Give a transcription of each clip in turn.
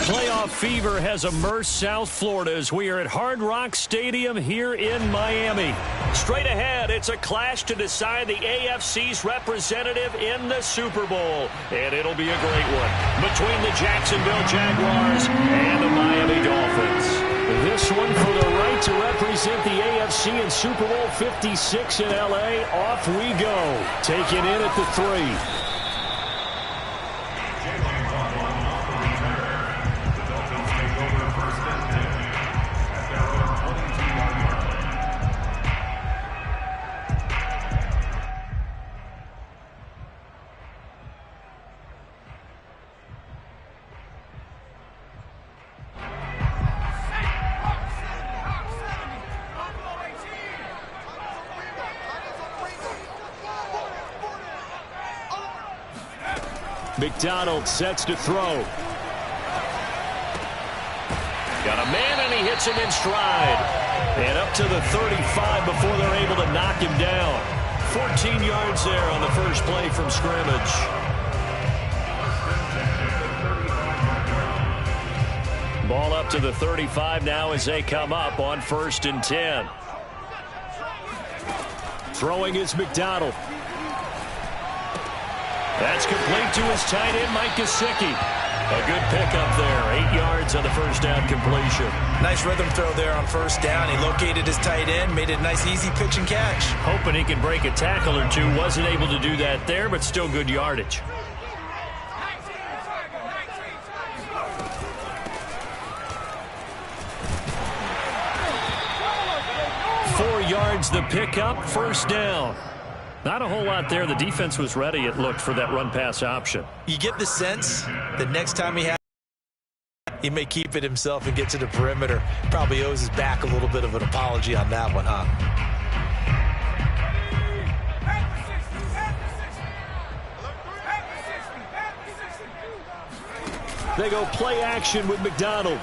Playoff fever has immersed South Florida as we are at Hard Rock Stadium here in Miami. Straight ahead, it's a clash to decide the AFC's representative in the Super Bowl. And it'll be a great one between the Jacksonville Jaguars and the Miami Dolphins. This one for the right to represent the AFC in Super Bowl 56 in L.A. Off we go. Taking in at the 3. McDonald sets to throw. Got a man, and he hits him in stride. And up to the 35 before they're able to knock him down. 14 yards there on the first play from scrimmage. Ball up to the 35 now as they come up on 1st and 10. Throwing is McDonald. That's complete to his tight end, Mike Gesicki. A good pickup there. 8 yards on the first down completion. Nice rhythm throw there on first down. He located his tight end, made it a nice, easy pitch and catch. Hoping he can break a tackle or two. Wasn't able to do that there, but still good yardage. Yards the pickup, first down. Not a whole lot there. The defense was ready, it looked, for that run-pass option. You get the sense that next time he may keep it himself and get to the perimeter. Probably owes his back a little bit of an apology on that one, huh? They go play action with McDonald.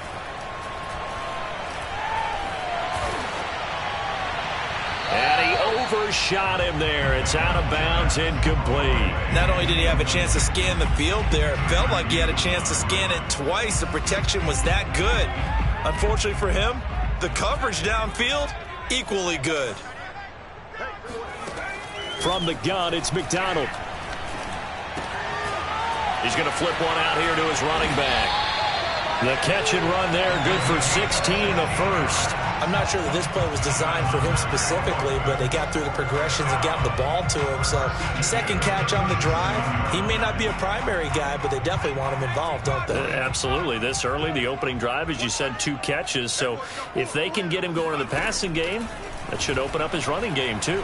And he overshot him there. It's out of bounds, incomplete. Not only did he have a chance to scan the field there, it felt like he had a chance to scan it twice. The protection was that good. Unfortunately for him, the coverage downfield, equally good. From the gun, it's McDonald. He's going to flip one out here to his running back. The catch and run there, good for 16 and a first. I'm not sure that this play was designed for him specifically, but they got through the progressions and got the ball to him. So, second catch on the drive. He may not be a primary guy, but they definitely want him involved, don't they? Absolutely. This early, the opening drive, as you said, 2 catches. So, if they can get him going in the passing game, that should open up his running game, too.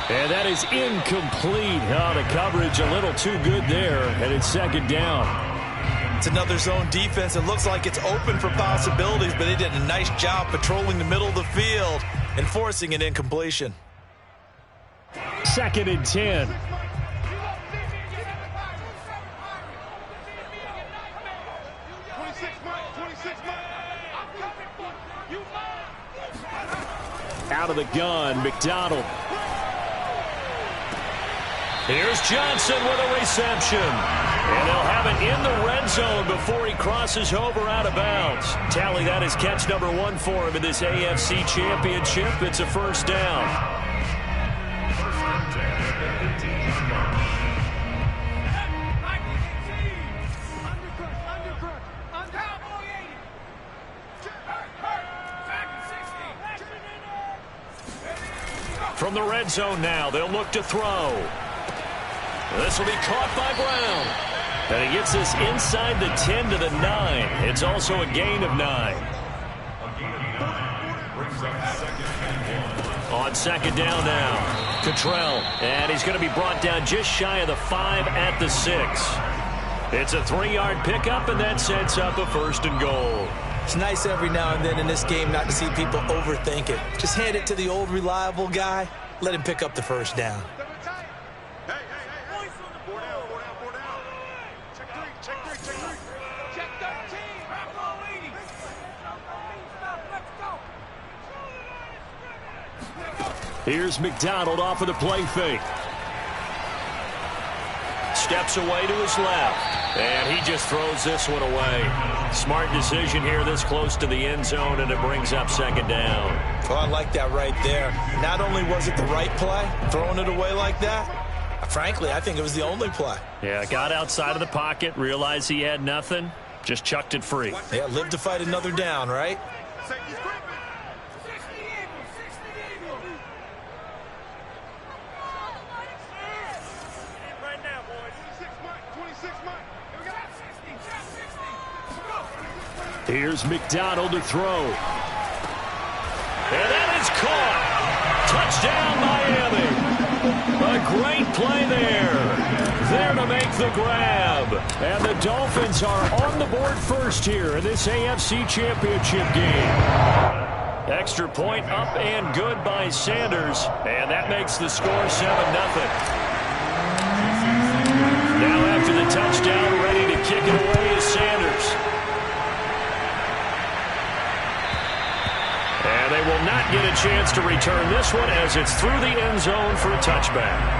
And that is incomplete. Oh, the coverage a little too good there, and it's second down. It's another zone defense. It looks like it's open for possibilities, but they did a nice job patrolling the middle of the field and forcing an incompletion. 2nd and 10. Out of the gun, McDonald. Here's Johnson with a reception. And they'll have it in the red zone before he crosses over out of bounds. Tally, that is catch number 1 for him in this AFC Championship. It's a first down. From the red zone now, they'll look to throw. This will be caught by Brown. And he gets this inside the 10 to the 9. It's also a gain of 9. On second down now, Cottrell. And he's going to be brought down just shy of the 5 at the 6. It's a 3-yard pickup, and that sets up a 1st and goal. It's nice every now and then in this game not to see people overthink it. Just hand it to the old reliable guy. Let him pick up the first down. Here's McDonald off of the play fake. Steps away to his left. And he just throws this one away. Smart decision here this close to the end zone, and it brings up second down. Well, I like that right there. Not only was it the right play, throwing it away like that, frankly, I think it was the only play. Yeah, got outside of the pocket, realized he had nothing, just chucked it free. Yeah, live to fight another down, right? Here's McDonald to throw. And that is caught. Touchdown, Miami. A great play there. There to make the grab. And the Dolphins are on the board first here in this AFC Championship game. Extra point up and good by Sanders. And that makes the score 7-0. Now after the touchdown, ready to kick it away is Sanders. And they will not get a chance to return this one as it's through the end zone for a touchback.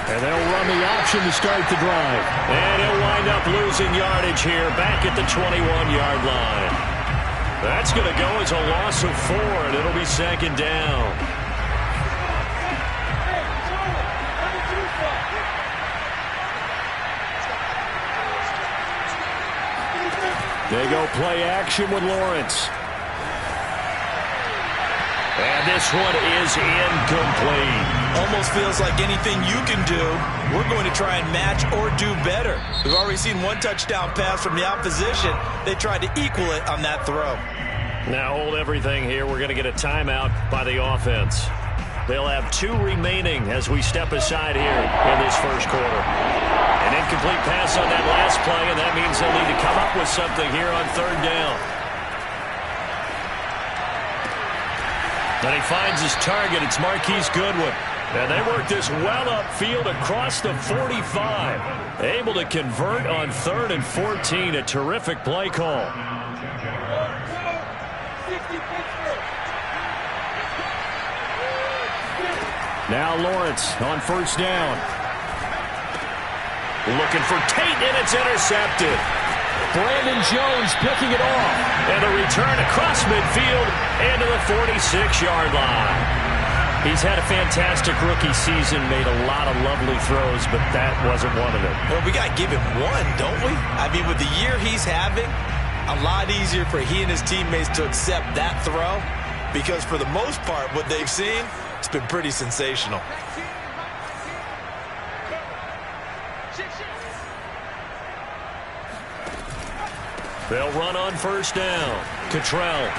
And they'll run the option to start the drive. And he'll wind up losing yardage here back at the 21-yard line. That's going to go as a loss of 4, and it'll be second down. They go play action with Lawrence. And this one is incomplete. Almost feels like anything you can do, we're going to try and match or do better. We've already seen one touchdown pass from the opposition. They tried to equal it on that throw. Now hold everything here. We're going to get a timeout by the offense. They'll have 2 remaining as we step aside here in this first quarter. An incomplete pass on that last play, and that means they'll need to come up with something here on third down. And he finds his target. It's Marquise Goodwin. And they work this well upfield across the 45. Able to convert on 3rd and 14. A terrific play call. Now Lawrence on first down. Looking for Tate, and it's intercepted. Brandon Jones picking it off. And a return across midfield and to the 46-yard line. He's had a fantastic rookie season, made a lot of lovely throws, but that wasn't one of them. Well, we got to give him one, don't we? I mean, with the year he's having, a lot easier for he and his teammates to accept that throw because for the most part, what they've seen, it's been pretty sensational. They'll run on first down. Cottrell,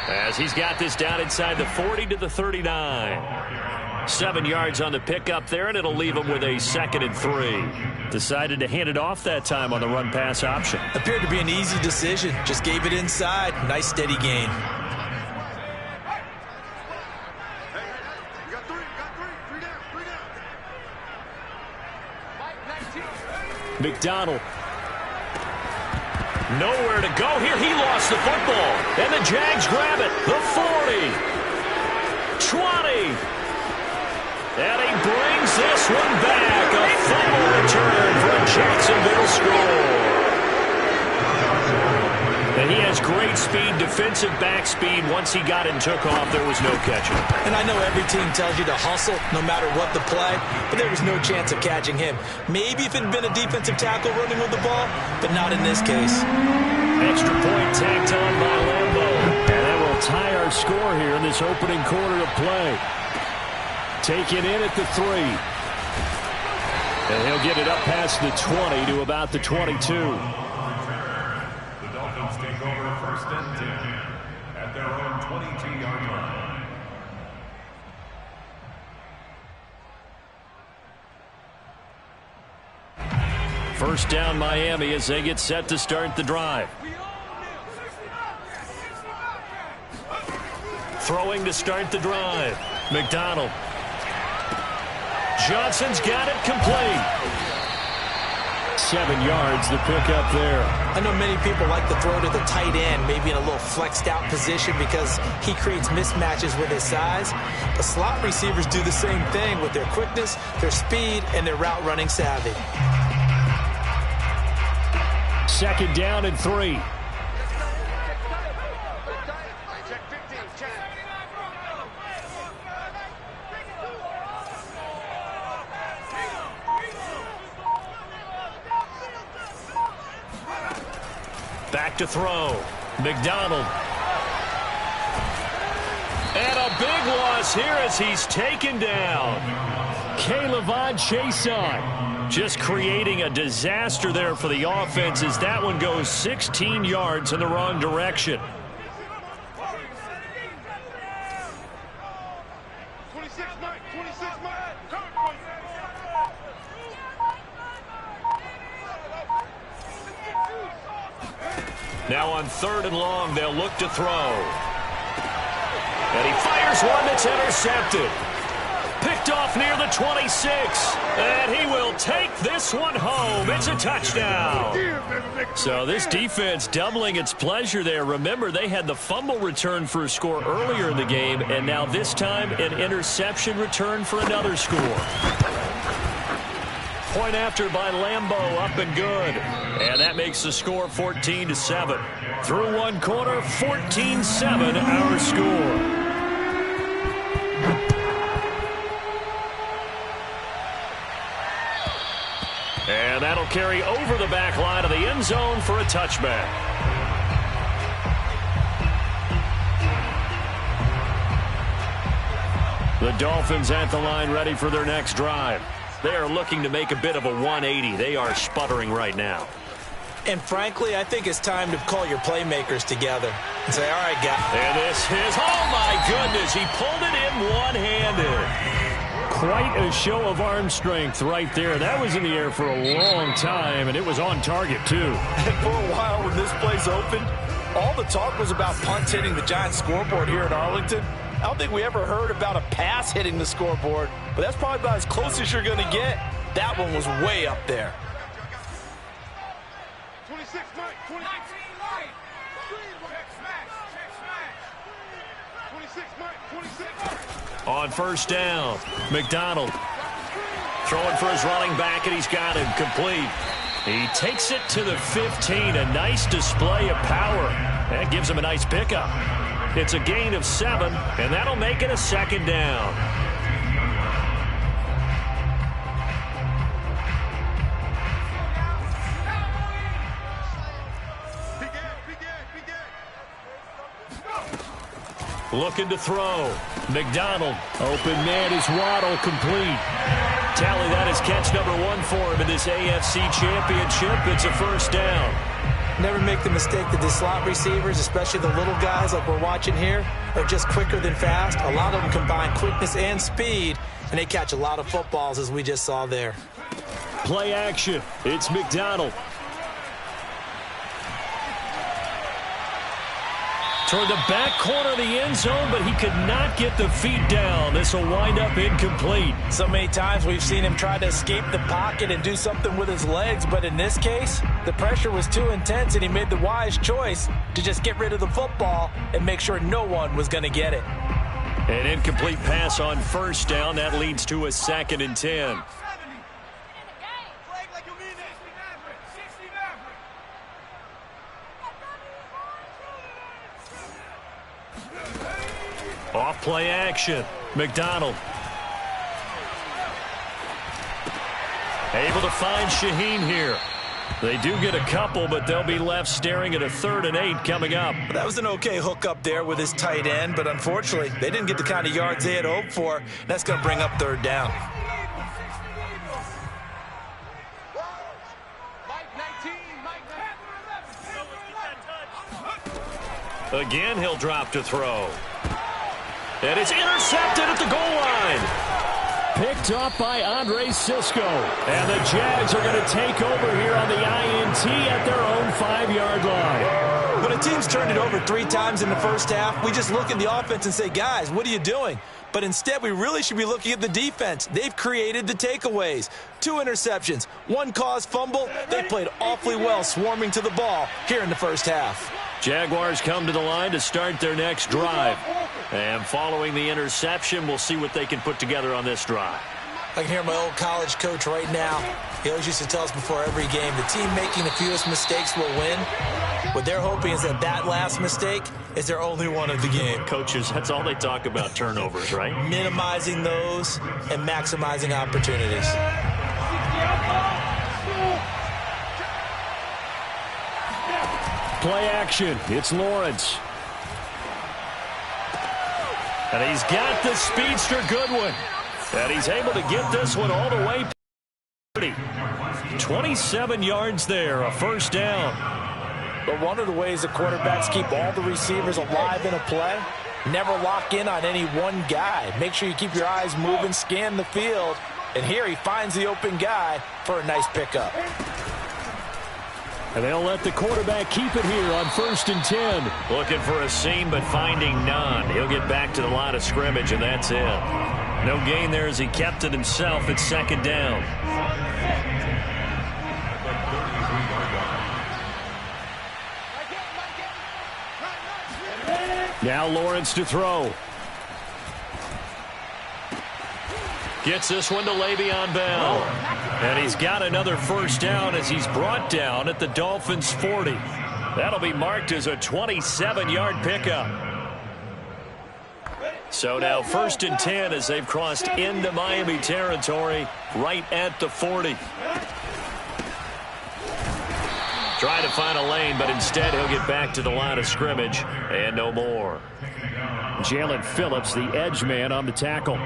as he's got this down inside the 40 to the 39. 7 yards on the pickup there, and it'll leave him with a 2nd and 3. Decided to hand it off that time on the run-pass option. Appeared to be an easy decision. Just gave it inside. Nice steady gain. McDonald. Nowhere to go here. He lost the football. And the Jags grab it. The 40. 20. And he brings this one back. A fumble return for a Jacksonville score. And he has great speed, defensive back speed. Once he got and took off, there was no catching. And I know every team tells you to hustle no matter what the play, but there was no chance of catching him. Maybe if it had been a defensive tackle running with the ball, but not in this case. Extra point tacked on by Lambeau. And that will tie our score here in this opening quarter of play. Taken in at the 3. And he'll get it up past the 20 to about the 22. Take over first and 10 at their own 22-yard line. First down Miami as they get set to start the drive. Throwing to start the drive. McDonald. Johnson's got it complete. 7 yards, the pickup there. I know many people like to throw to the tight end, maybe in a little flexed out position because he creates mismatches with his size. The slot receivers do the same thing with their quickness, their speed, and their route running savvy. 2nd down and 3. Back to throw. McDonald. And a big loss here as he's taken down. K'Lavon Chaisson just creating a disaster there for the offense as that one goes 16 yards in the wrong direction. Now on 3rd and long, they'll look to throw. And he fires one that's intercepted. Picked off near the 26. And he will take this one home. It's a touchdown. So this defense doubling its pleasure there. Remember, they had the fumble return for a score earlier in the game, and now this time an interception return for another score. Point after by Lambeau, up and good. And that makes the score 14-7. Through one quarter, 14-7 our score. And that'll carry over the back line of the end zone for a touchback. The Dolphins at the line ready for their next drive. They are looking to make a bit of a 180. They are sputtering right now. And frankly, I think it's time to call your playmakers together and say, all right, guys. And this is, oh my goodness, he pulled it in one-handed. Quite a show of arm strength right there. That was in the air for a long time, and it was on target, too. And for a while when this play's opened, all the talk was about punts hitting the Giants scoreboard here in Arlington. I don't think we ever heard about a pass hitting the scoreboard, but that's probably about as close as you're going to get. That one was way up there. 26, Mike. 19, Mike. 26, Mike. 26. On 1st down, McDonald throwing for his running back, and he's got him complete. He takes it to the 15. A nice display of power. That gives him a nice pickup. It's a gain of 7, and that'll make it a 2nd down. Looking to throw. McDonald. Open man is Waddle, complete. Tally, that is catch number 1 for him in this AFC Championship. It's a 1st down. Never make the mistake that the slot receivers, especially the little guys like we're watching here, are just quicker than fast. A lot of them combine quickness and speed, and they catch a lot of footballs, as we just saw there. Play action. It's McDonald. Toward the back corner of the end zone, but he could not get the feet down. This will wind up incomplete. So many times we've seen him try to escape the pocket and do something with his legs, but in this case, the pressure was too intense, and he made the wise choice to just get rid of the football and make sure no one was going to get it. An incomplete pass on 1st down. That leads to a 2nd and 10. Off play action. McDonald. Able to find Shaheen here. They do get a couple, but they'll be left staring at a 3rd and 8 coming up. That was an okay hook up there with his tight end, but unfortunately, they didn't get the kind of yards they had hoped for. That's going to bring up 3rd down. Again, he'll drop to throw. And it's intercepted at the goal line. Picked up by Andre Cisco. And the Jags are going to take over here on the INT at their own 5-yard line. When a team's turned it over 3 times in the first half, we just look at the offense and say, guys, what are you doing? But instead, we really should be looking at the defense. They've created the takeaways. 2 interceptions, 1 caused fumble. They played awfully well swarming to the ball here in the first half. Jaguars come to the line to start their next drive. And following the interception, we'll see what they can put together on this drive. I can hear my old college coach right now. He always used to tell us before every game, the team making the fewest mistakes will win. What they're hoping is that last mistake is their only one of the game. Coaches, that's all they talk about, turnovers, right? Minimizing those and maximizing opportunities. Play action. It's Lawrence. And he's got the speedster Goodwin. And he's able to get this one all the way. 27 yards there, a first down. But one of the ways the quarterbacks keep all the receivers alive in a play, never lock in on any one guy. Make sure you keep your eyes moving, scan the field. And here he finds the open guy for a nice pickup. And they'll let the quarterback keep it here on 1st and 10. Looking for a seam, but finding none. He'll get back to the line of scrimmage, and that's it. No gain there as he kept it himself at 2nd down. Now Lawrence to throw. Gets this one to Le'Veon Bell. And he's got another first down as he's brought down at the Dolphins' 40. That'll be marked as a 27-yard pickup. So now 1st and 10 as they've crossed into Miami territory right at the 40. Trying to find a lane, but instead he'll get back to the line of scrimmage and no more. Jalen Phillips, the edge man on the tackle.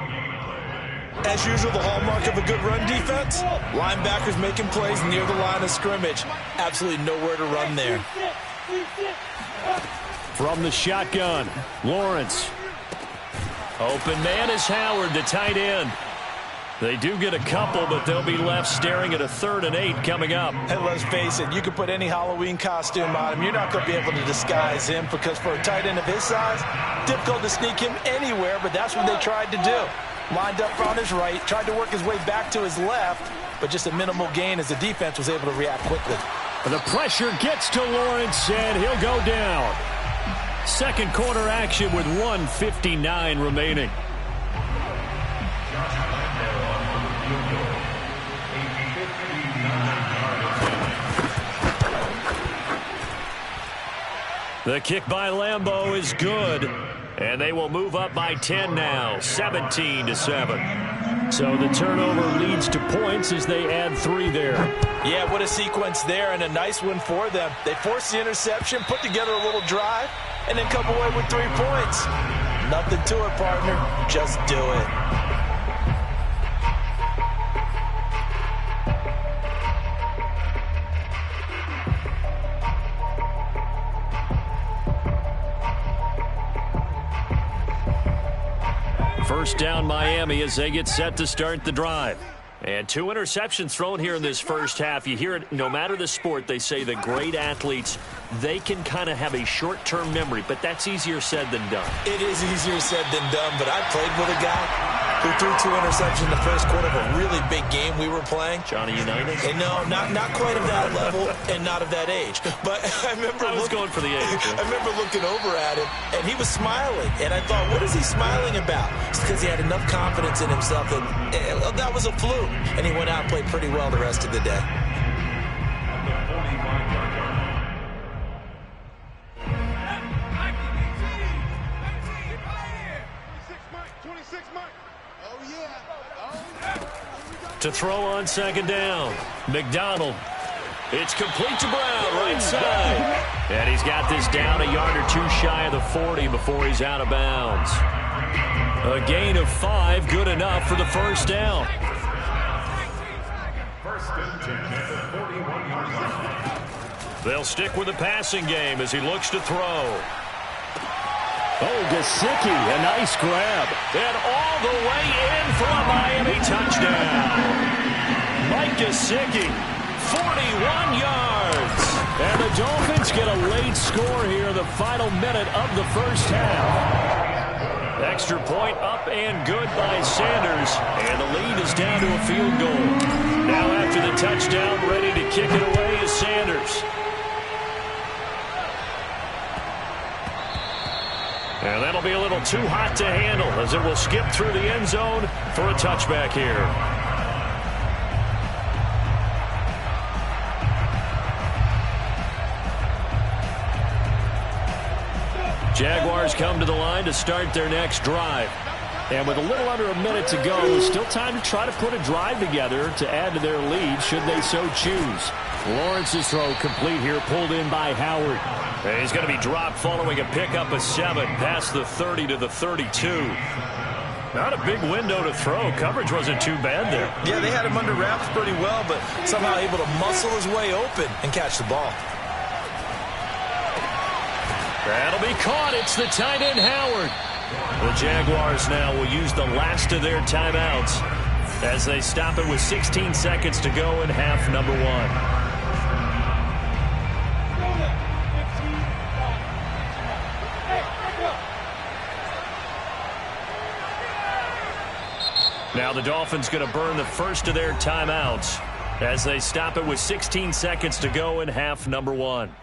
As usual, the hallmark of a good run defense, linebackers making plays near the line of scrimmage. Absolutely nowhere to run there. From the shotgun, Lawrence. Open man is Howard, the tight end. They do get a couple, but they'll be left staring at a 3rd and 8 coming up. And let's face it, you can put any Halloween costume on him. You're not going to be able to disguise him because for a tight end of his size, difficult to sneak him anywhere, but that's what they tried to do. Lined up on his right, tried to work his way back to his left, but just a minimal gain as the defense was able to react quickly. The pressure gets to Lawrence, and he'll go down. Second quarter action with 1:59 remaining. The kick by Lambeau is good, and they will move up by 10 now, 17-7. So the turnover leads to points as they add 3 there. Yeah, what a sequence there, and a nice one for them. They forced the interception, put together a little drive, and then come away with 3 points. Nothing to it, partner. Just do it. First down Miami as they get set to start the drive. And 2 interceptions thrown here in this first half. You hear it no matter the sport. They say the great athletes, they can kind of have a short-term memory, but that's easier said than done. It is easier said than done, but I played with a guy who threw 2 interceptions in the first quarter of a really big game we were playing. Johnny Unitas? And no, not quite of that level and not of that age. But I was going for the age. I remember looking over at him, and he was smiling. And I thought, what is he smiling about? It's because he had enough confidence in himself that that was a fluke. And he went out and played pretty well the rest of the day. To throw on second down, McDonald. It's complete to Brown, right side. And he's got this down a yard or 2 shy of the 40 before he's out of bounds. A gain of 5, good enough for the first down. They'll stick with the passing game as he looks to throw. Oh, Gesicki, a nice grab. And all the way in for a Miami touchdown. Mike Gesicki, 41 yards. And the Dolphins get a late score here in the final minute of the first half. extra point up and good by Sanders. And the lead is down to a field goal. Now after the touchdown, ready to kick it away is Sanders. And that'll be a little too hot to handle as it will skip through the end zone for a touchback here. Jaguars come to the line to start their next drive. And with a little under a minute to go, still time to try to put a drive together to add to their lead should they so choose. Lawrence's throw complete here, pulled in by Howard. And he's going to be dropped following a pickup of 7 past the 30 to the 32. Not a big window to throw. Coverage wasn't too bad there. Yeah, they had him under wraps pretty well, but somehow able to muscle his way open and catch the ball. That'll be caught. It's the tight end, Howard. The Jaguars now will use the last of their timeouts as they stop it with 16 seconds to go in half number 1. Now the Dolphins going to burn the first of their timeouts as they stop it with 16 seconds to go in half number 1.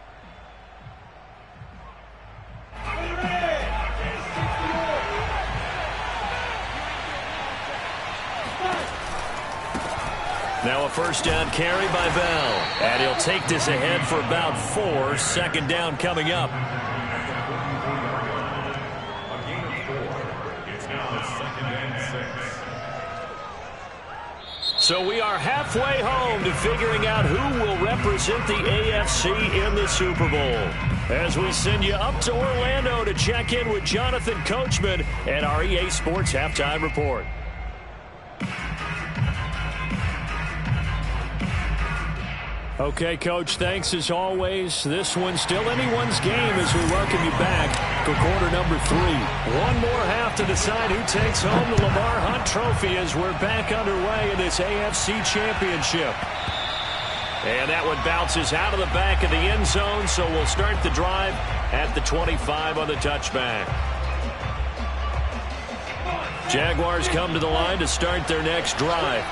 Now a first down carry by Bell. And he'll take this ahead for about 4. Second down coming up. A gain of 4. It's now 2nd and 6. So we are halfway home to figuring out who will represent the AFC in the Super Bowl. As we send you up to Orlando to check in with Jonathan Coachman and our EA Sports Halftime Report. Okay, Coach, thanks as always. This one's still anyone's game as we welcome you back for quarter number 3. One more half to decide who takes home the Lamar Hunt Trophy as we're back underway in this AFC Championship. And that one bounces out of the back of the end zone, so we'll start the drive at the 25 on the touchback. Jaguars come to the line to start their next drive.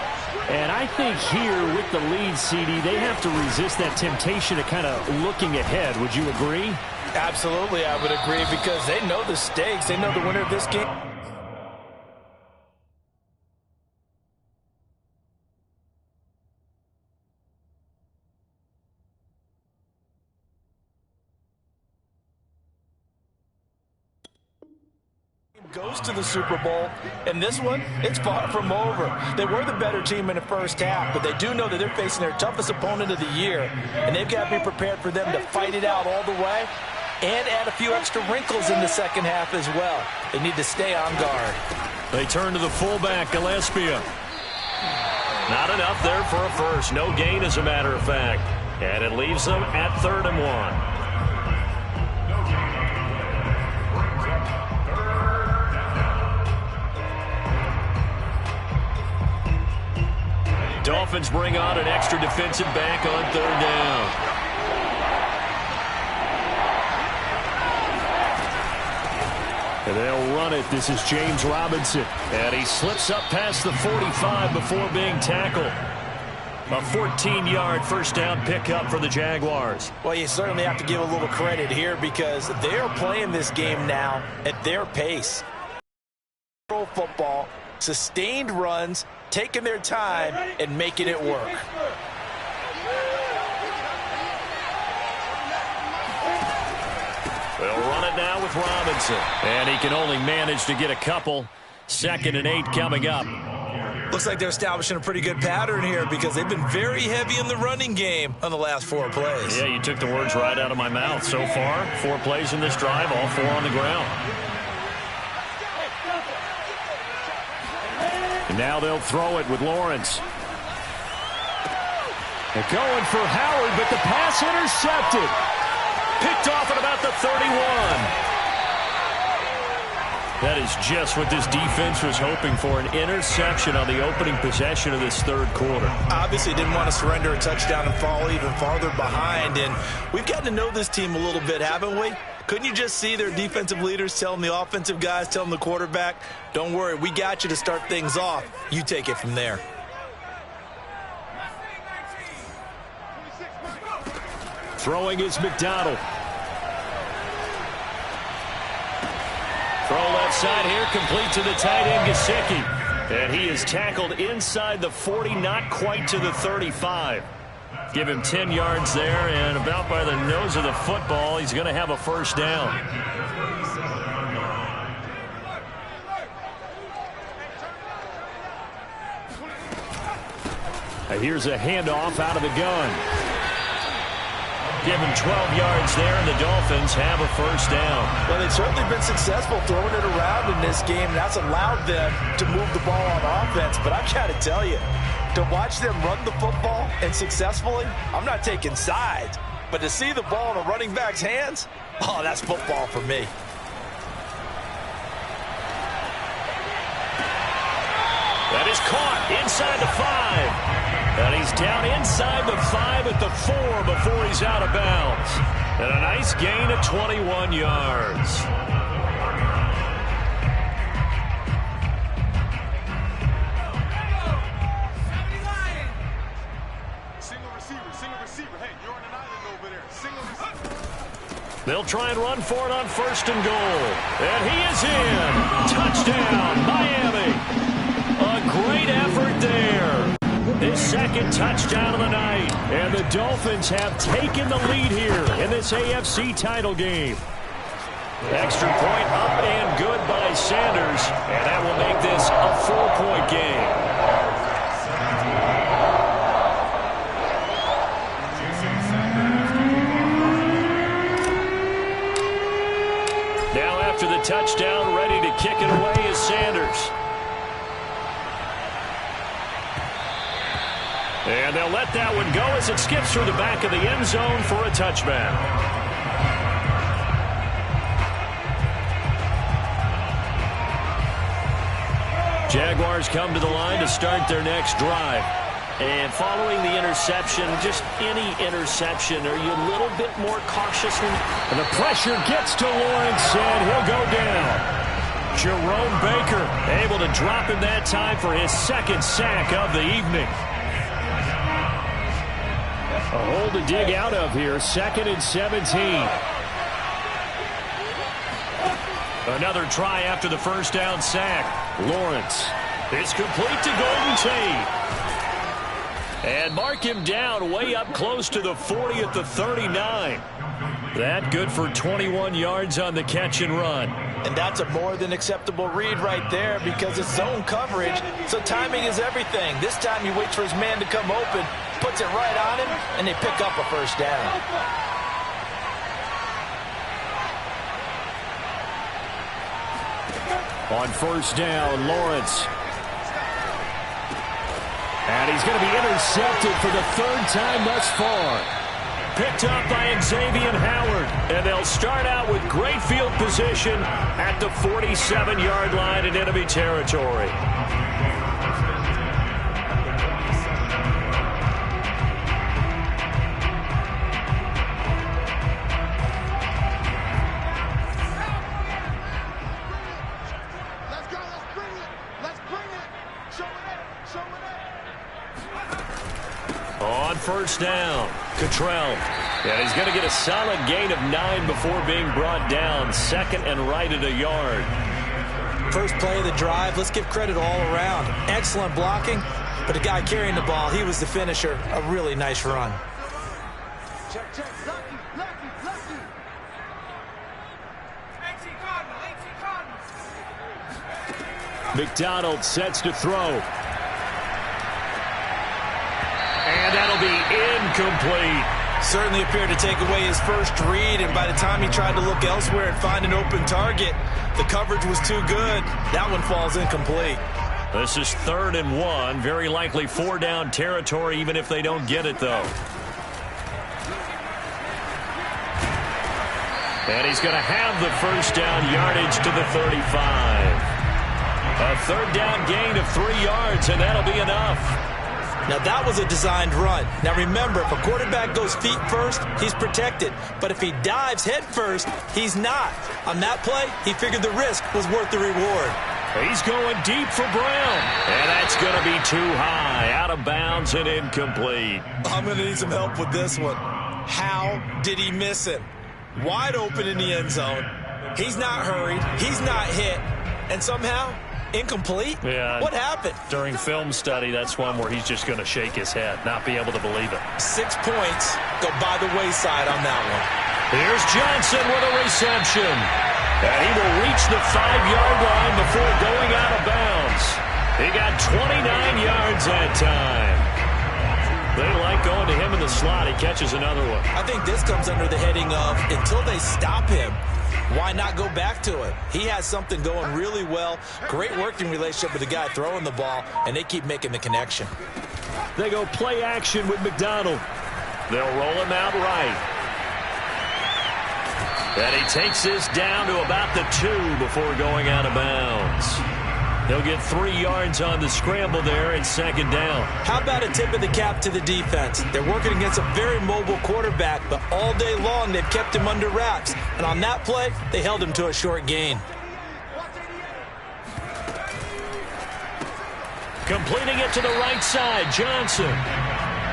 And I think here with the lead, CD, they have to resist that temptation of kind of looking ahead. Would you agree? Absolutely, I would agree, because they know the stakes. They know the winner of this game. Goes to the Super Bowl, and this one, it's far from over. They were the better team in the first half, but they do know that they're facing their toughest opponent of the year, and they've got to be prepared for them to fight it out all the way and add a few extra wrinkles in the second half as well. They need to stay on guard. They turn to the fullback, Gillespie. Not enough there for a first. No gain, as a matter of fact. And it leaves them at 3rd and 1. Dolphins bring on an extra defensive back on 3rd down. And they'll run it. This is James Robinson. And he slips up past the 45 before being tackled. A 14-yard first down pickup for the Jaguars. Well, you certainly have to give a little credit here because they're playing this game now at their pace. Football, sustained runs, taking their time and making it work. They'll run it now with Robinson. And he can only manage to get a couple. 2nd and 8 coming up. Looks like they're establishing a pretty good pattern here because they've been very heavy in the running game on the last 4 plays. Yeah, you took the words right out of my mouth. So far, 4 plays in this drive, all 4 on the ground. And now they'll throw it with Lawrence. They're going for Howard, but the pass intercepted. Picked off at about the 31. That is just what this defense was hoping for, an interception on the opening possession of this 3rd quarter. Obviously didn't want to surrender a touchdown and fall even farther behind, and we've gotten to know this team a little bit, haven't we? Couldn't you just see their defensive leaders telling the offensive guys, telling the quarterback, don't worry, we got you to start things off. You take it from there. Throwing is McDonald. Throw left side here, complete to the tight end, Gesicki. And he is tackled inside the 40, not quite to the 35. Give him 10 yards there, and about by the nose of the football, he's going to have a first down. Here's a handoff out of the gun. Give him 12 yards there, and the Dolphins have a first down. Well, they've certainly been successful throwing it around in this game, and that's allowed them to move the ball on offense. But I've got to tell you, to watch them run the football and successfully, I'm not taking sides. But to see the ball in a running back's hands, oh, that's football for me. That is caught inside the 5. And he's down inside the 5 at the 4 before he's out of bounds. And a nice gain of 21 yards. Single receiver. Hey, you're on an island over there. Single receiver. They'll try and run for it on 1st and goal. And he is in. Touchdown, Miami. A great effort there. His second touchdown of the night. And the Dolphins have taken the lead here in this AFC title game. Extra point up and good by Sanders. And that will make this a 4-point game. Now after the touchdown, ready to kick it away is Sanders. And they'll let that one go as it skips through the back of the end zone for a touchback. Jaguars come to the line to start their next drive. And following the interception, just any interception, are you a little bit more cautious? And the pressure gets to Lawrence, and he'll go down. Jerome Baker able to drop him that time for his second sack of the evening. A hole to dig out of here, 2nd and 17. Another try after the first down sack. Lawrence is complete to Golden Tate. And mark him down way up close to the 40 at the 39. That good for 21 yards on the catch and run. And that's a more than acceptable read right there because it's zone coverage, so timing is everything. This time he waits for his man to come open, puts it right on him, and they pick up a first down. On first down, Lawrence. And he's going to be intercepted for the 3rd time thus far. Picked up by Xavier Howard. And they'll start out with great field position at the 47-yard line in enemy territory. On first down, Cottrell. And he's going to get a solid gain of 9 before being brought down. 2nd and right at a yard. First play of the drive, let's give credit all around. Excellent blocking, but the guy carrying the ball, he was the finisher. A really nice run. Check. Lucky. McDonald sets to throw. And that'll be incomplete. Certainly appeared to take away his first read, and by the time he tried to look elsewhere and find an open target, the coverage was too good. That one falls incomplete. This is 3rd and 1. Very likely 4-down territory, even if they don't get it, though. And he's going to have the first down yardage to the 35. A 3rd down gain of 3 yards, and that'll be enough. Now, that was a designed run. Now, remember, if a quarterback goes feet first, he's protected. But if he dives head first, he's not. On that play, he figured the risk was worth the reward. He's going deep for Brown. And that's going to be too high. Out of bounds and incomplete. I'm going to need some help with this one. How did he miss it? Wide open in the end zone. He's not hurried. He's not hit. And somehow, incomplete? Yeah. What happened? During film study, that's one where he's just going to shake his head, not be able to believe it. 6 points go by the wayside on that one. Here's Johnson with a reception. And he will reach the 5-yard line before going out of bounds. He got 29 yards that time. They like going to him in the slot. He catches another one. I think this comes under the heading of, until they stop him, why not go back to it? He has something going really well. Great working relationship with the guy throwing the ball, and they keep making the connection. They go play action with McDonald. They'll roll him out right. And he takes this down to about the 2 before going out of bounds. He'll get 3 yards on the scramble there and second down. How about a tip of the cap to the defense? They're working against a very mobile quarterback, but all day long they've kept him under wraps. And on that play, they held him to a short gain. Completing it to the right side, Johnson.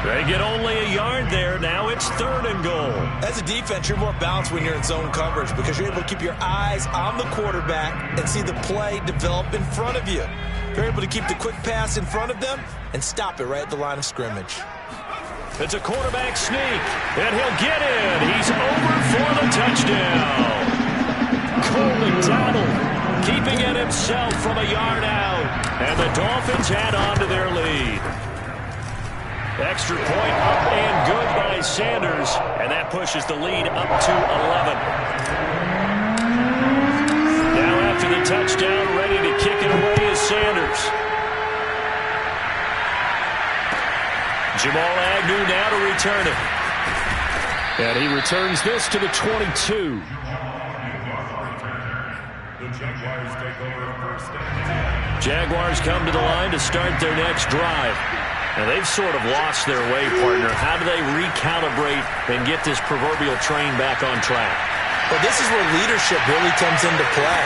They get only a yard there. Now it's 3rd and goal. As a defense, you're more balanced when you're in zone coverage because you're able to keep your eyes on the quarterback and see the play develop in front of you. You're able to keep the quick pass in front of them and stop it right at the line of scrimmage. It's a quarterback sneak, and he'll get in. He's over for the touchdown. Cole McDonald keeping it himself from a yard out, and the Dolphins add on to their lead. Extra point up and good by Sanders, and that pushes the lead up to 11. Now after the touchdown, ready to kick it away is Sanders. Jamal Agnew now to return it. And he returns this to the 22. Jaguars come to the line to start their next drive. Now, they've sort of lost their way, partner. How do they recalibrate and get this proverbial train back on track? Well, this is where leadership really comes into play.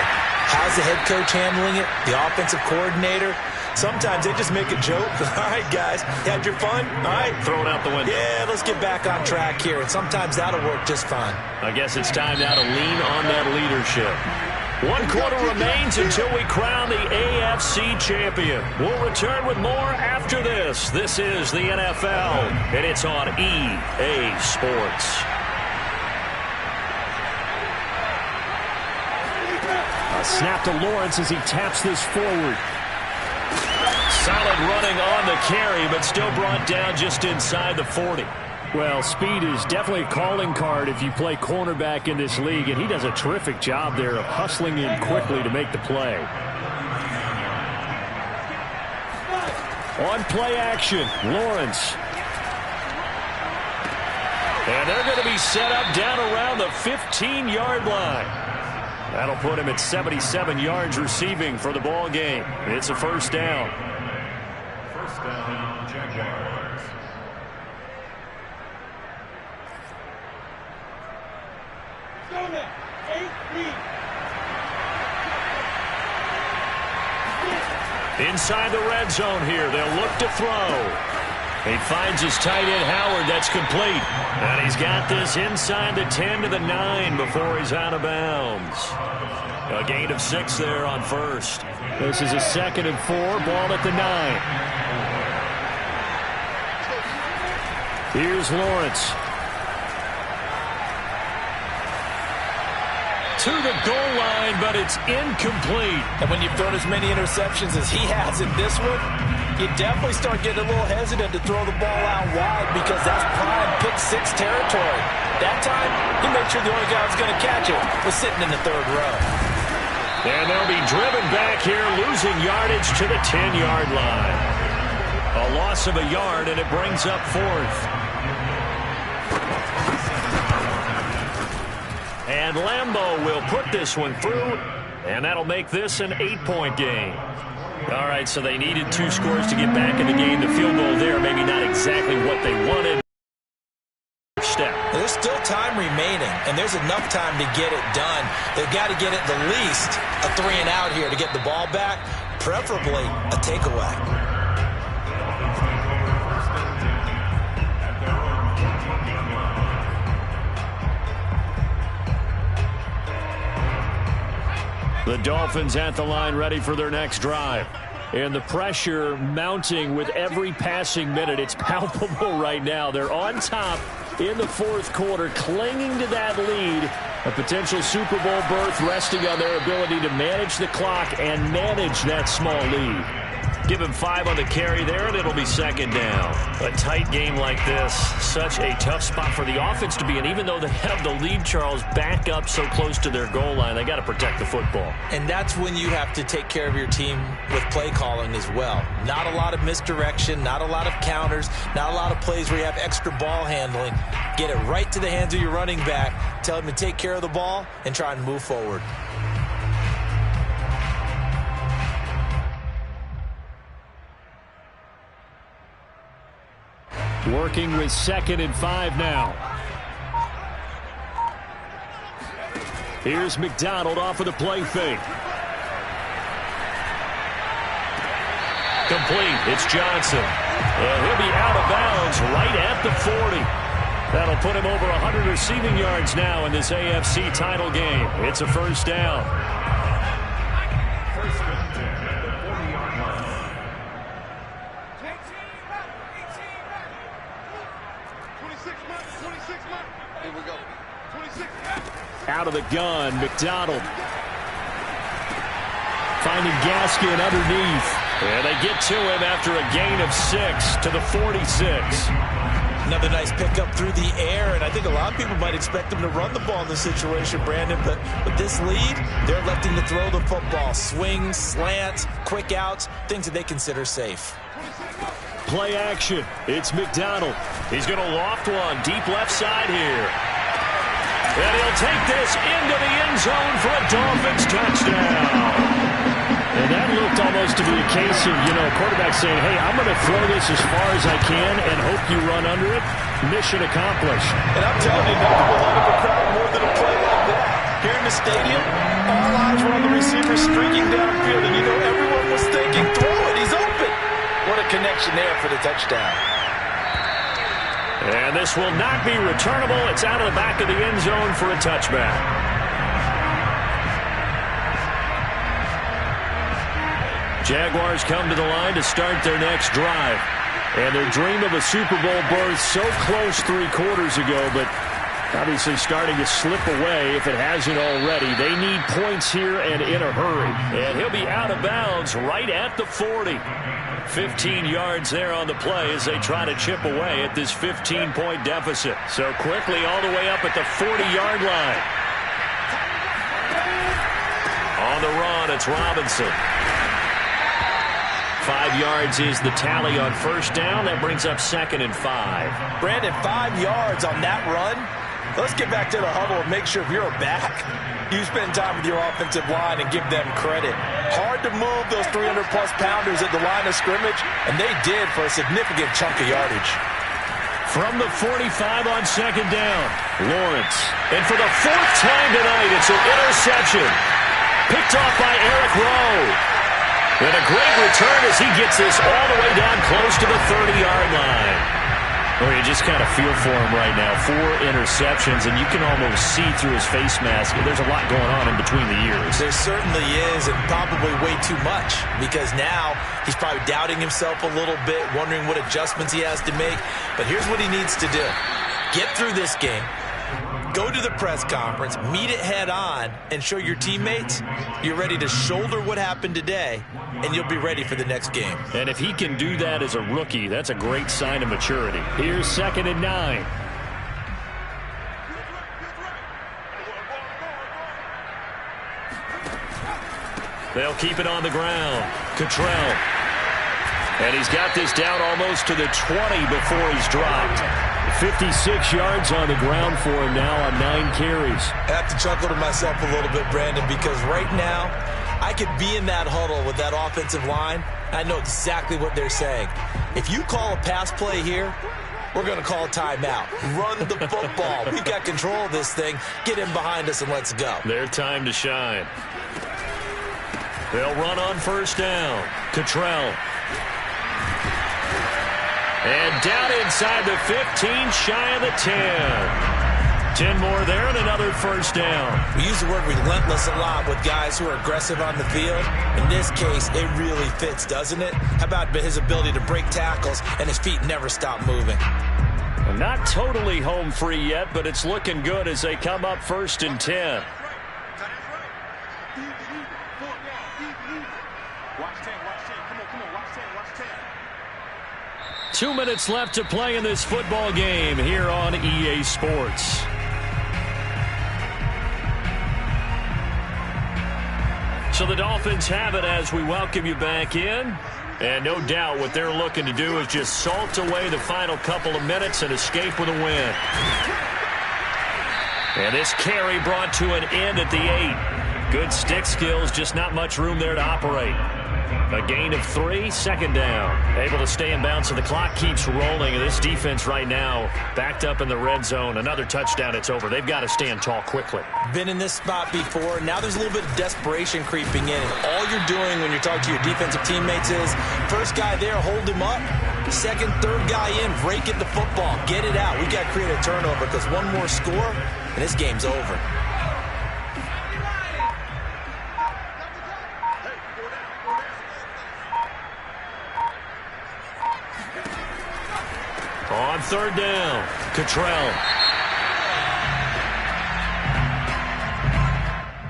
How's the head coach handling it? The offensive coordinator? Sometimes they just make a joke. All right, guys, you had your fun? All right. Throw it out the window. Yeah, let's get back on track here. And sometimes that'll work just fine. I guess it's time now to lean on that leadership. 1 quarter remains until we crown the AFC champion. We'll return with more after this. This is the NFL, and it's on EA Sports. A snap to Lawrence as he taps this forward. Solid running on the carry, but still brought down just inside the 40. Well, speed is definitely a calling card if you play cornerback in this league, and he does a terrific job there of hustling in quickly to make the play. On play action, Lawrence. And they're going to be set up down around the 15-yard line. That'll put him at 77 yards receiving for the ball game. It's a first down. First down, Jaguars. Inside the red zone here, they'll look to throw. He finds his tight end, Howard. That's complete. And he's got this inside the 10 to the 9 before he's out of bounds. A gain of 6 there on first. This is a 2nd and 4, ball at the 9. Here's Lawrence. To the goal line, but it's incomplete. And when you've thrown as many interceptions as he has in this one, you definitely start getting a little hesitant to throw the ball out wide because that's prime pick 6 territory. That time, he made sure the only guy who was going to catch it was sitting in the 3rd row. And they'll be driven back here, losing yardage to the 10-yard line. A loss of a yard, and it brings up 4th. And Lambeau will put this one through, and that'll make this an 8-point game. All right, so they needed 2 scores to get back in the game. The field goal there, maybe not exactly what they wanted. Step. There's still time remaining, and there's enough time to get it done. They've got to get it the least a 3-and-out here to get the ball back, preferably a takeaway. The Dolphins at the line, ready for their next drive. And the pressure mounting with every passing minute. It's palpable right now. They're on top in the 4th quarter, clinging to that lead. A potential Super Bowl berth resting on their ability to manage the clock and manage that small lead. Give him 5 on the carry there, and it'll be 2nd down. A tight game like this, such a tough spot for the offense to be in. Even though they have the lead, Charles, back up so close to their goal line, they got to protect the football. And that's when you have to take care of your team with play calling as well. Not a lot of misdirection, not a lot of counters, not a lot of plays where you have extra ball handling. Get it right to the hands of your running back, tell him to take care of the ball, and try and move forward. Working with 2nd and 5 now. Here's McDonald off of the play fake. Complete. It's Johnson. And he'll be out of bounds right at the 40. That'll put him over 100 receiving yards now in this AFC title game. It's a 1st down. First and 10 at the 40-yard line. Here we go. 26. Out of the gun, McDonald. Finding Gaskin underneath. And they get to him after a gain of 6 to the 46. Another nice pickup through the air, and I think a lot of people might expect him to run the ball in this situation, Brandon, but with this lead, they're electing to throw the football. Swings, slants, quick outs, things that they consider safe. Play action. It's McDonald. He's going to loft one deep left side here. And he'll take this into the end zone for a Dolphins touchdown. And that looked almost to be a case of, quarterback saying, hey, I'm going to throw this as far as I can and hope you run under it. Mission accomplished. And I'm telling you, nothing will love a crowd more than a play like that. Here in the stadium, all eyes were on the receiver streaking downfield, and everyone was thinking, throw it, he's open. What a connection there for the touchdown. And this will not be returnable. It's out of the back of the end zone for a touchback. Jaguars come to the line to start their next drive. And their dream of a Super Bowl berth so close 3 quarters ago, but obviously starting to slip away if it hasn't already. They need points here and in a hurry. And he'll be out of bounds right at the 40. 15 yards there on the play as they try to chip away at this 15-point deficit. So quickly all the way up at the 40-yard line. On the run, it's Robinson. 5 yards is the tally on 1st down. That brings up 2nd and 5. Brandon, 5 yards on that run. Let's get back to the huddle and make sure if you're back, you spend time with your offensive line and give them credit. Hard to move those 300-plus pounders at the line of scrimmage, and they did for a significant chunk of yardage. From the 45 on 2nd down, Lawrence. And for the 4th time tonight, it's an interception. Picked off by Eric Rowe. And a great return as he gets this all the way down close to the 30-yard line. Well, you just kind of feel for him right now. 4 interceptions, and you can almost see through his face mask. There's a lot going on in between the years. There certainly is, and probably way too much, because now he's probably doubting himself a little bit, wondering what adjustments he has to make. But here's what he needs to do. Get through this game. Go to the press conference, meet it head on, and show your teammates you're ready to shoulder what happened today, and you'll be ready for the next game. And if he can do that as a rookie, that's a great sign of maturity. Here's 2nd and 9. They'll keep it on the ground. Cottrell. And he's got this down almost to the 20 before he's dropped. 56 yards on the ground for him now on 9 carries. I have to chuckle to myself a little bit, Brandon, because right now, I I could be in that huddle with that offensive line. I know exactly what they're saying. If you call a pass play here, we're going to call a timeout. Run the football. We've got control of this thing. Get in behind us and let's go. Their time to shine. They'll run on first down. Cottrell. And down inside the 15, shy of the 10. 10 more there and another first down. We use the word relentless a lot with guys who are aggressive on the field. In this case, it really fits, doesn't it? How about his ability to break tackles and his feet never stop moving? Well, not totally home free yet, but it's looking good as they come up first and 10. Watch 10, watch 10. Come on, watch 10, watch 10. 2 minutes left to play in this football game here on EA Sports. So the Dolphins have it as we welcome you back in. And no doubt what they're looking to do is just salt away the final couple of minutes and escape with a win. And this carry brought to an end at the 8. Good stick skills, just not much room there to operate. A gain of 3, second down. Able to stay in bounds, so the clock keeps rolling. And this defense right now backed up in the red zone. Another touchdown, it's over. They've got to stand tall quickly. Been in this spot before. Now there's a little bit of desperation creeping in. And all you're doing when you're talking to your defensive teammates is, first guy there, hold him up. Second, third guy in, break it the football. Get it out. We've got to create a turnover because one more score, and this game's over. On third down, Cottrell.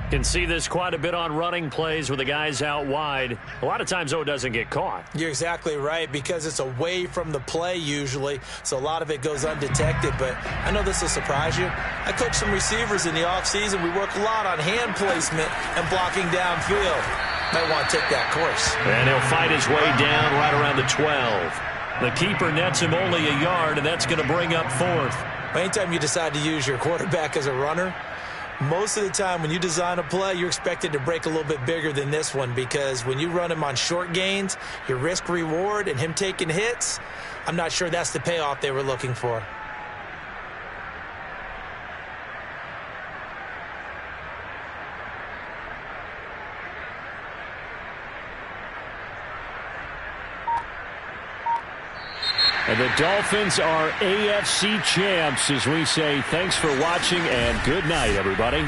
Can see this quite a bit on running plays with the guys out wide. A lot of times, though, it doesn't get caught. You're exactly right, because it's away from the play usually, so a lot of it goes undetected. But I know this will surprise you. I coach some receivers in the offseason. We work a lot on hand placement and blocking downfield. Might want to take that course. And he'll fight his way down right around the 12. The keeper nets him only a yard, and that's going to bring up fourth. Anytime you decide to use your quarterback as a runner, most of the time when you design a play, you're expected to break a little bit bigger than this one, because when you run him on short gains, your risk-reward and him taking hits, I'm not sure that's the payoff they were looking for. And the Dolphins are AFC champs as we say thanks for watching and good night, everybody.